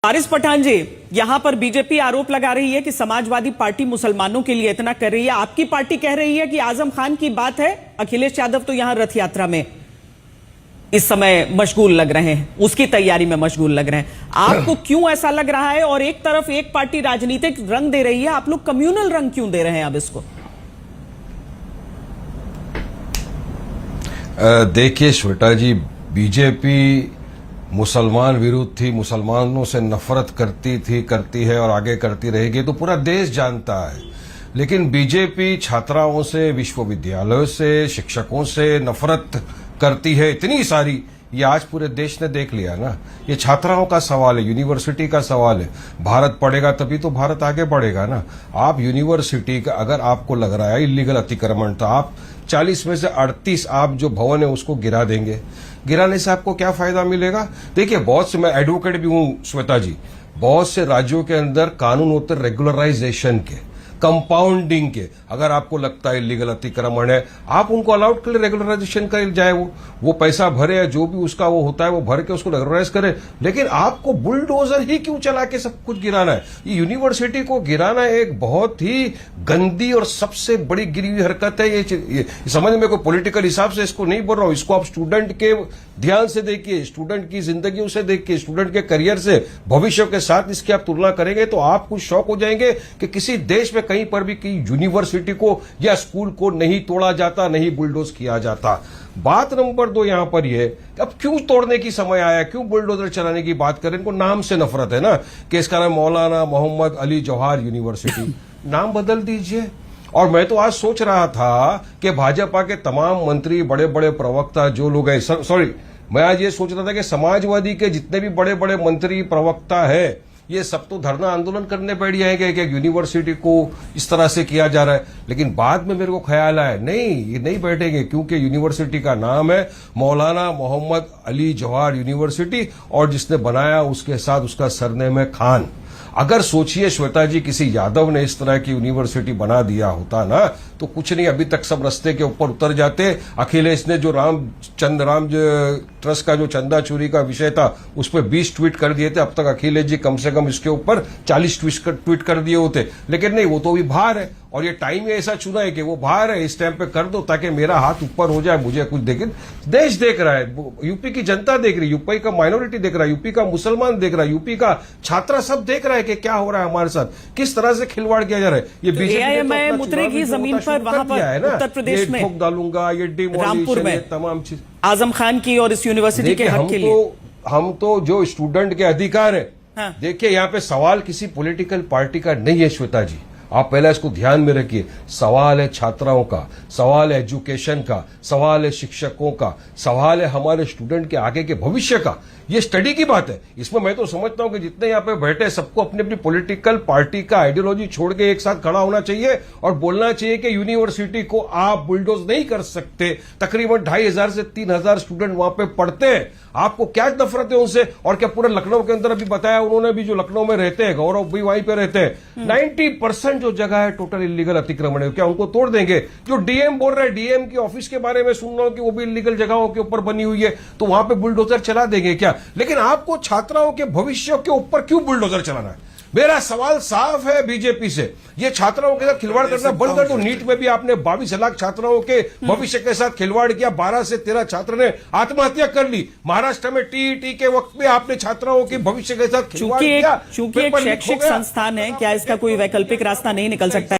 हारिस पठान जी, यहां पर बीजेपी आरोप लगा रही है कि समाजवादी पार्टी मुसलमानों के लिए इतना कर रही है। आपकी पार्टी कह रही है कि आजम खान की बात है, अखिलेश यादव तो यहां रथ यात्रा में इस समय मशगूल लग रहे हैं, उसकी तैयारी में मशगूल लग रहे हैं। आपको क्यों ऐसा लग रहा है? और एक तरफ एक पार्टी राजनीतिक रंग दे रही है, आप लोग कम्युनल रंग क्यों दे रहे हैं अब इसको? देखिए श्वेता जी, बीजेपी मुसलमान विरुद्ध थी, मुसलमानों से नफरत करती है और आगे करती रहेगी, तो पूरा देश जानता है। लेकिन बीजेपी छात्राओं से, विश्वविद्यालयों से, शिक्षकों से नफरत करती है इतनी सारी, ये आज पूरे देश ने देख लिया ना। ये छात्राओं का सवाल है, यूनिवर्सिटी का सवाल है। भारत पढ़ेगा तभी तो भारत आगे बढ़ेगा ना। आप यूनिवर्सिटी का अगर आपको लग रहा है इलीगल अतिक्रमण, तो आप 40 में से 38 आप जो भवन है उसको गिरा देंगे। गिराने से आपको क्या फायदा मिलेगा? देखिए, बहुत से, मैं एडवोकेट भी हूं श्वेता जी, बहुत से राज्यों के अंदर कानून होते रेगुलराइजेशन के, कंपाउंडिंग के। अगर आपको लगता है इलीगल अतिक्रमण है, आप उनको अलाउड कर ले, रेगुलराइजेशन कर जाए। वो पैसा भरे या जो भी उसका वो होता है वो भर के उसको रेगुलराइज करे। लेकिन आपको बुलडोजर ही क्यों चला के सब कुछ गिराना है? ये यूनिवर्सिटी को गिराना एक बहुत ही गंदी और सबसे बड़ी गिरी हुई हरकत है। ये समझ में, कोई पॉलिटिकल हिसाब से इसको नहीं बोल रहा हूं। इसको आप स्टूडेंट के ध्यान से देखिए, स्टूडेंट की जिंदगी से देखिए, स्टूडेंट के करियर से, भविष्य के साथ इसकी आप तुलना करेंगे तो आप कुछ शौक हो जाएंगे कि किसी देश में कहीं पर भी कि यूनिवर्सिटी को या स्कूल को नहीं तोड़ा जाता, नहीं बुलडोज किया जाता। बात नंबर 2 यहां पर यह, अब क्यों तोड़ने की समय आया, क्यों बुलडोजर चलाने की बात करें? इनको नाम से नफरत है ना, कि इसका नाम मौलाना मोहम्मद अली जौहर यूनिवर्सिटी। नाम बदल दीजिए। और मैं तो आज सोच रहा था कि भाजपा के तमाम मंत्री, बड़े बड़े प्रवक्ता जो लोग हैं, सॉरी, मैं आज ये सोच रहा था कि समाजवादी के जितने भी बड़े बड़े मंत्री, प्रवक्ता है, ये सब तो धरना आंदोलन करने बैठ जाएंगे कि यूनिवर्सिटी को इस तरह से किया जा रहा है। लेकिन बाद में मेरे को ख्याल आया, नहीं, ये नहीं बैठेंगे, क्योंकि यूनिवर्सिटी का नाम है मौलाना मोहम्मद अली जौहर यूनिवर्सिटी, और जिसने बनाया उसके साथ उसका सरनेम है खान। अगर सोचिए श्वेता जी, किसी यादव ने इस तरह की यूनिवर्सिटी बना दिया होता ना, तो कुछ नहीं, अभी तक सब रास्ते के ऊपर उतर जाते। अखिलेश ने जो राम ट्रस्ट का जो चंदा चोरी का विषय था, उस पर 20 ट्वीट कर दिए थे। अब तक अखिलेश जी कम से कम इसके ऊपर 40 ट्वीट कर दिए होते। लेकिन नहीं, वो तो अभी बाहर है, और ये टाइम ही ऐसा चुना है कि वो बाहर है। इस टाइम पे कर दो ताकि मेरा हाथ ऊपर हो जाए, मुझे कुछ देखे। देश देख रहा है, यूपी की जनता देख रही है, यूपी का माइनॉरिटी देख रहा है, यूपी का मुसलमान देख रहा है, यूपी का छात्रा सब देख रहा है कि क्या हो रहा है हमारे साथ, किस तरह से खिलवाड़ किया जा रहा है। ये बीजेपी उतरेगी जमीन पर, वहां पर उत्तर प्रदेश में ठोक डालूंगा, ये रामपुर में तमाम चीज आजम खान की और इस यूनिवर्सिटी के हक के लिए। हम तो जो स्टूडेंट के अधिकार है, हाँ। देखिए, यहाँ पे सवाल किसी पॉलिटिकल पार्टी का नहीं है श्वेता जी, आप पहले इसको ध्यान में रखिए। सवाल है छात्राओं का, सवाल है एजुकेशन का, सवाल है शिक्षकों का, सवाल है हमारे स्टूडेंट के आगे के भविष्य का। ये स्टडी की बात है। इसमें मैं तो समझता हूं कि जितने यहाँ पे बैठे सबको अपनी अपनी पॉलिटिकल पार्टी का आइडियोलॉजी छोड़ के एक साथ खड़ा होना चाहिए और बोलना चाहिए कि यूनिवर्सिटी को आप बुलडोज नहीं कर सकते। तकरीबन 2500 से 3000 स्टूडेंट वहां पे पढ़ते हैं, आपको क्या नफरत है उनसे? और क्या पूरे लखनऊ के अंदर, अभी बताया उन्होंने भी, जो लखनऊ में रहते हैं, गौरव भी वहीं पे रहते हैं, 90% जो जगह है टोटल इलीगल अतिक्रमण है। क्या उनको तोड़ देंगे? जो डीएम बोल रहे हैं, डीएम की ऑफिस के बारे में सुन रहा हूं कि वो भी इलीगल जगहों के ऊपर बनी हुई है, तो वहां पे बुलडोजर चला देंगे क्या? लेकिन आपको छात्राओं के भविष्य के ऊपर क्यों बुलडोजर चलाना है? मेरा सवाल साफ है बीजेपी से, ये छात्राओं के साथ खिलवाड़ करना बंद कर दो। नीट में भी आपने 22 लाख छात्राओं के भविष्य के साथ खिलवाड़ किया, 12 से 13 छात्र ने आत्महत्या कर ली। महाराष्ट्र में टीईटी के वक्त में आपने छात्राओं के भविष्य के साथ खिलवाड़ किया। चूंकि एक शैक्षिक संस्थान है, क्या इसका कोई वैकल्पिक रास्ता नहीं निकल सकता है?